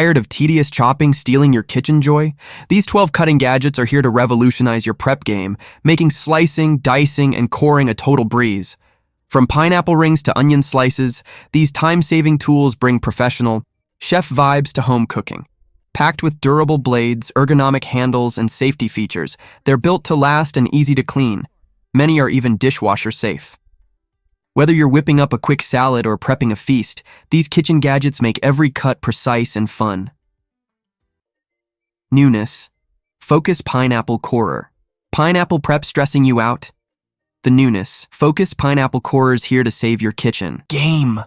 Tired of tedious chopping stealing your kitchen joy? These 12 cutting gadgets are here to revolutionize your prep game, making slicing, dicing, and coring a total breeze. From pineapple rings to onion slices, these time-saving tools bring professional, chef vibes to home cooking. Packed with durable blades, ergonomic handles, and safety features, they're built to last and easy to clean. Many are even dishwasher safe. Whether you're whipping up a quick salad or prepping a feast, these kitchen gadgets make every cut precise and fun. Newness. Focus Pineapple Corer. Pineapple prep stressing you out? The Newness Focus Pineapple Corer's here to save your kitchen game.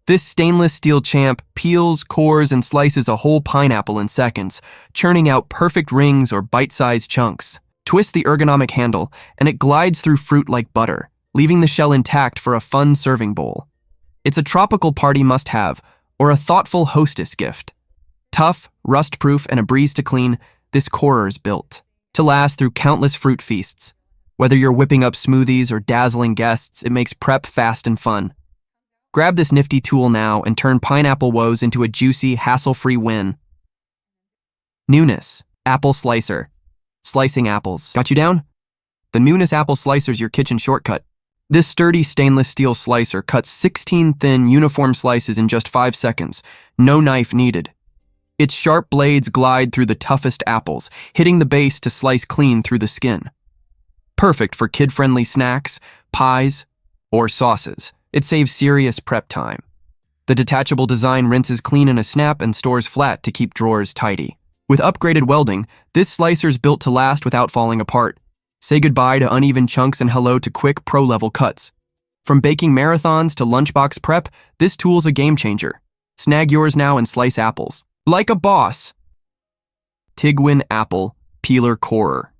This stainless steel champ peels, cores, and slices a whole pineapple in seconds, churning out perfect rings or bite-sized chunks. Twist the ergonomic handle, and it glides through fruit like butter, leaving the shell intact for a fun serving bowl. It's a tropical party must-have, or a thoughtful hostess gift. Tough, rust-proof, and a breeze to clean, this corer's built to last through countless fruit feasts. Whether you're whipping up smoothies or dazzling guests, it makes prep fast and fun. Grab this nifty tool now and turn pineapple woes into a juicy, hassle-free win. Newness Apple Slicer. Slicing apples. Got you down? The Newness Apple Slicer's your kitchen shortcut. This sturdy stainless steel slicer cuts 16 thin, uniform slices in just 5 seconds. No knife needed. Its sharp blades glide through the toughest apples, hitting the base to slice clean through the skin. Perfect for kid-friendly snacks, pies, or sauces. It saves serious prep time. The detachable design rinses clean in a snap and stores flat to keep drawers tidy. With upgraded welding, this slicer's built to last without falling apart. Say goodbye to uneven chunks and hello to quick, pro-level cuts. From baking marathons to lunchbox prep, this tool's a game changer. Snag yours now and slice apples like a boss. Tigwin Apple Peeler Corer.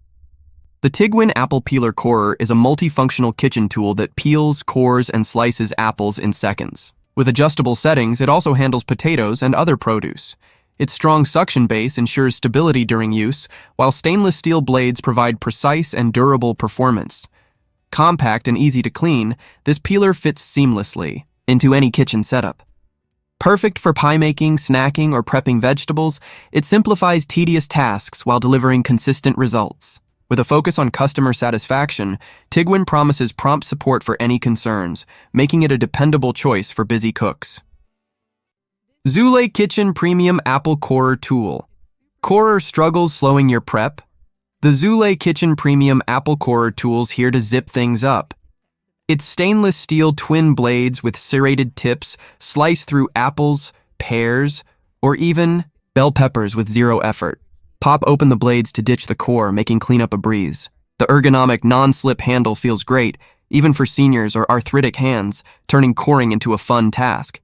The Tigwin Apple Peeler Corer is a multifunctional kitchen tool that peels, cores, and slices apples in seconds. With adjustable settings, it also handles potatoes and other produce. Its strong suction base ensures stability during use, while stainless steel blades provide precise and durable performance. Compact and easy to clean, this peeler fits seamlessly into any kitchen setup. Perfect for pie making, snacking, or prepping vegetables, it simplifies tedious tasks while delivering consistent results. With a focus on customer satisfaction, Tigwin promises prompt support for any concerns, making it a dependable choice for busy cooks. Zulay Kitchen Premium Apple Corer Tool. Corer struggles slowing your prep? The Zulay Kitchen Premium Apple Corer Tool's here to zip things up. Its stainless steel twin blades with serrated tips slice through apples, pears, or even bell peppers with zero effort. Pop open the blades to ditch the core, making cleanup a breeze. The ergonomic non-slip handle feels great, even for seniors or arthritic hands, turning coring into a fun task.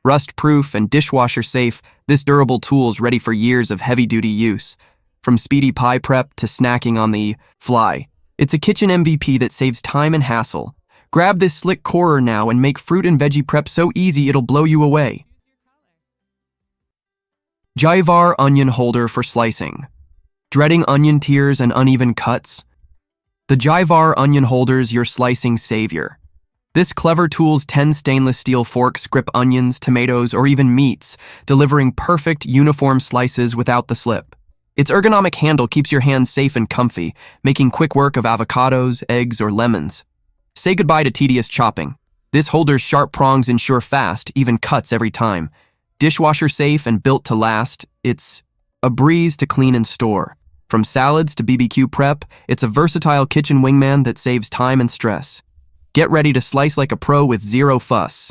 Rust-proof and dishwasher-safe, this durable tool's ready for years of heavy-duty use. From speedy pie prep to snacking on the fly, it's a kitchen MVP that saves time and hassle. Grab this slick corer now and make fruit and veggie prep so easy it'll blow you away. JAYVAR Onion Holder for Slicing. Dreading onion tears and uneven cuts? The JAYVAR Onion Holder's your slicing savior. This clever tool's 10 stainless steel forks grip onions, tomatoes, or even meats, delivering perfect, uniform slices without the slip. Its ergonomic handle keeps your hands safe and comfy, making quick work of avocados, eggs, or lemons. Say goodbye to tedious chopping. This holder's sharp prongs ensure fast, even cuts every time. Dishwasher safe and built to last, it's a breeze to clean and store. From salads to BBQ prep, it's a versatile kitchen wingman that saves time and stress. Get ready to slice like a pro with zero fuss.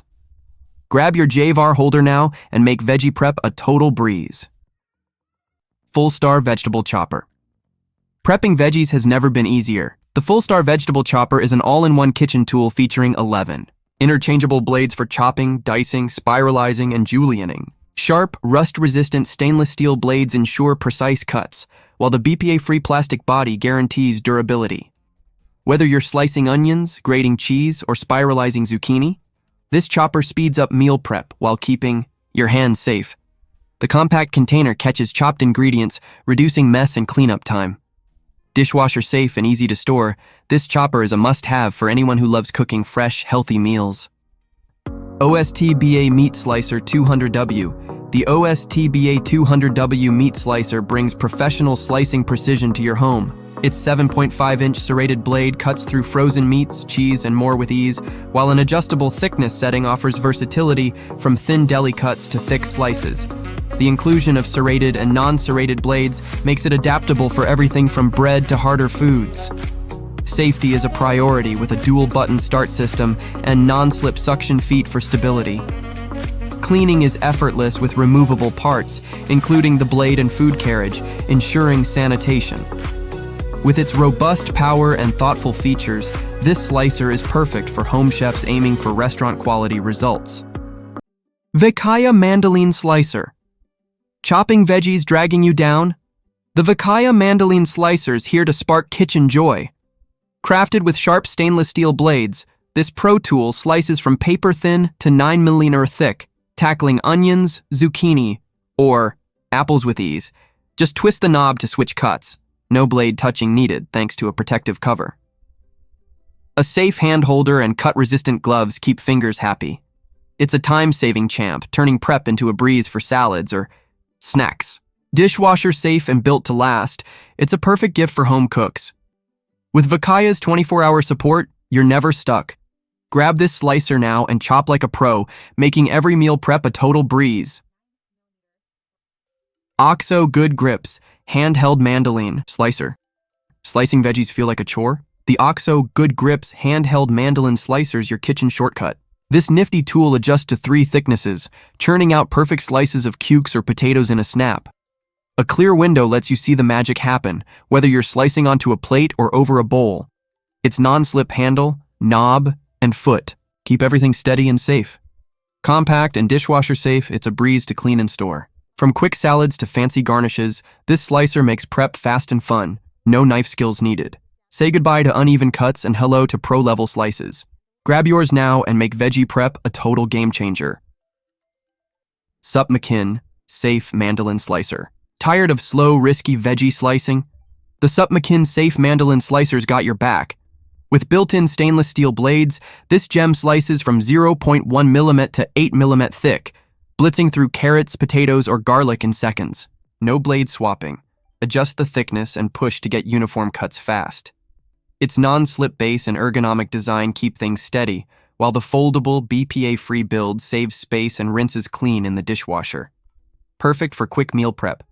Grab your JAYVAR holder now and make veggie prep a total breeze. Fullstar Vegetable Chopper. Prepping veggies has never been easier. The Fullstar Vegetable Chopper is an all-in-one kitchen tool featuring 11 interchangeable blades for chopping, dicing, spiralizing, and julienning. Sharp, rust-resistant stainless steel blades ensure precise cuts, while the BPA-free plastic body guarantees durability. Whether you're slicing onions, grating cheese, or spiralizing zucchini, this chopper speeds up meal prep while keeping your hands safe. The compact container catches chopped ingredients, reducing mess and cleanup time. Dishwasher safe and easy to store, this chopper is a must-have for anyone who loves cooking fresh, healthy meals. OSTBA Meat Slicer 200W. The OSTBA 200W meat slicer brings professional slicing precision to your home. Its 7.5-inch serrated blade cuts through frozen meats, cheese, and more with ease, while an adjustable thickness setting offers versatility from thin deli cuts to thick slices. The inclusion of serrated and non-serrated blades makes it adaptable for everything from bread to harder foods. Safety is a priority with a dual-button start system and non-slip suction feet for stability. Cleaning is effortless with removable parts, including the blade and food carriage, ensuring sanitation. With its robust power and thoughtful features, this slicer is perfect for home chefs aiming for restaurant-quality results. VEKAYA Mandoline Slicer. Chopping veggies dragging you down? The VEKAYA Mandoline Slicer's here to spark kitchen joy. Crafted with sharp stainless steel blades, this pro tool slices from paper-thin to 9mm thick, tackling onions, zucchini, or apples with ease. Just twist the knob to switch cuts. No blade touching needed thanks to a protective cover. A safe hand holder and cut-resistant gloves keep fingers happy. It's a time-saving champ, turning prep into a breeze for salads or snacks. Dishwasher safe and built to last, it's a perfect gift for home cooks. With VEKAYA's 24-hour support, you're never stuck. Grab this slicer now and chop like a pro, making every meal prep a total breeze. OXO Good Grips Handheld Mandoline Slicer. Slicing veggies feel like a chore? The OXO Good Grips Handheld Mandoline Slicer's your kitchen shortcut. This nifty tool adjusts to 3 thicknesses, churning out perfect slices of cukes or potatoes in a snap. A clear window lets you see the magic happen, whether you're slicing onto a plate or over a bowl. Its non-slip handle, knob, and foot keep everything steady and safe. Compact and dishwasher safe, it's a breeze to clean and store. From quick salads to fancy garnishes, this slicer makes prep fast and fun. No knife skills needed. Say goodbye to uneven cuts and hello to pro-level slices. Grab yours now and make veggie prep a total game changer. SupMaKin Safe Mandoline Slicer. Tired of slow, risky veggie slicing? The SupMaKin Safe Mandoline Slicer's got your back. With built-in stainless steel blades, this gem slices from 0.1mm to 8mm thick, blitzing through carrots, potatoes, or garlic in seconds. No blade swapping. Adjust the thickness and push to get uniform cuts fast. Its non-slip base and ergonomic design keep things steady, while the foldable, BPA-free build saves space and rinses clean in the dishwasher. Perfect for quick meal prep.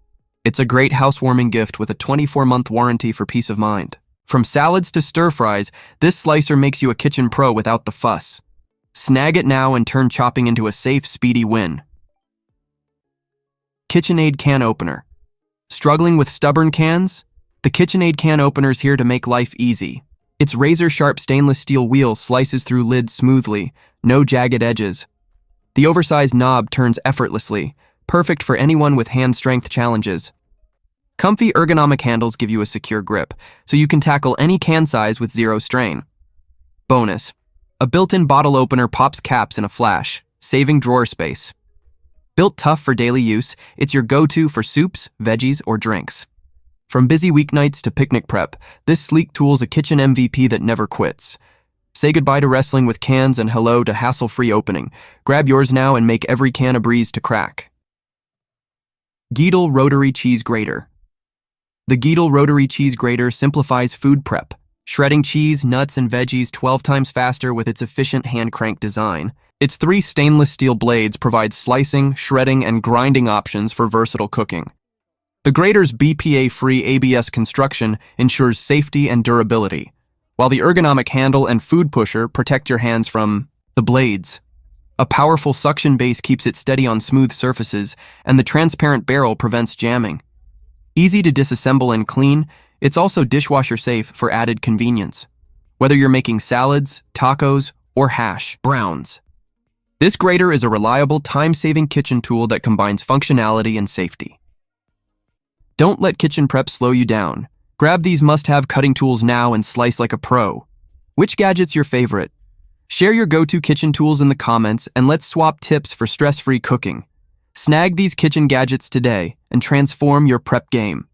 It's a great housewarming gift with a 24-month warranty for peace of mind. From salads to stir-fries, this slicer makes you a kitchen pro without the fuss. Snag it now and turn chopping into a safe, speedy win. KitchenAid Can Opener. Struggling with stubborn cans? The KitchenAid Can Opener's here to make life easy. Its razor-sharp stainless steel wheel slices through lids smoothly, no jagged edges. The oversized knob turns effortlessly, perfect for anyone with hand strength challenges. Comfy ergonomic handles give you a secure grip, so you can tackle any can size with zero strain. Bonus: a built-in bottle opener pops caps in a flash, saving drawer space. Built tough for daily use, it's your go-to for soups, veggies, or drinks. From busy weeknights to picnic prep, this sleek tool's a kitchen MVP that never quits. Say goodbye to wrestling with cans and hello to hassle-free opening. Grab yours now and make every can a breeze to crack. Geedel Rotary Cheese Grater. The Geedel Rotary Cheese Grater simplifies food prep, shredding cheese, nuts, and veggies 12 times faster with its efficient hand-crank design. Its 3 stainless steel blades provide slicing, shredding, and grinding options for versatile cooking. The grater's BPA-free ABS construction ensures safety and durability, while the ergonomic handle and food pusher protect your hands from the blades. A powerful suction base keeps it steady on smooth surfaces, and the transparent barrel prevents jamming. Easy to disassemble and clean, it's also dishwasher safe for added convenience. Whether you're making salads, tacos, or hash browns, this grater is a reliable, time-saving kitchen tool that combines functionality and safety. Don't let kitchen prep slow you down. Grab these must-have cutting tools now and slice like a pro. Which gadget's your favorite? Share your go-to kitchen tools in the comments and let's swap tips for stress-free cooking. Snag these kitchen gadgets today and transform your prep game.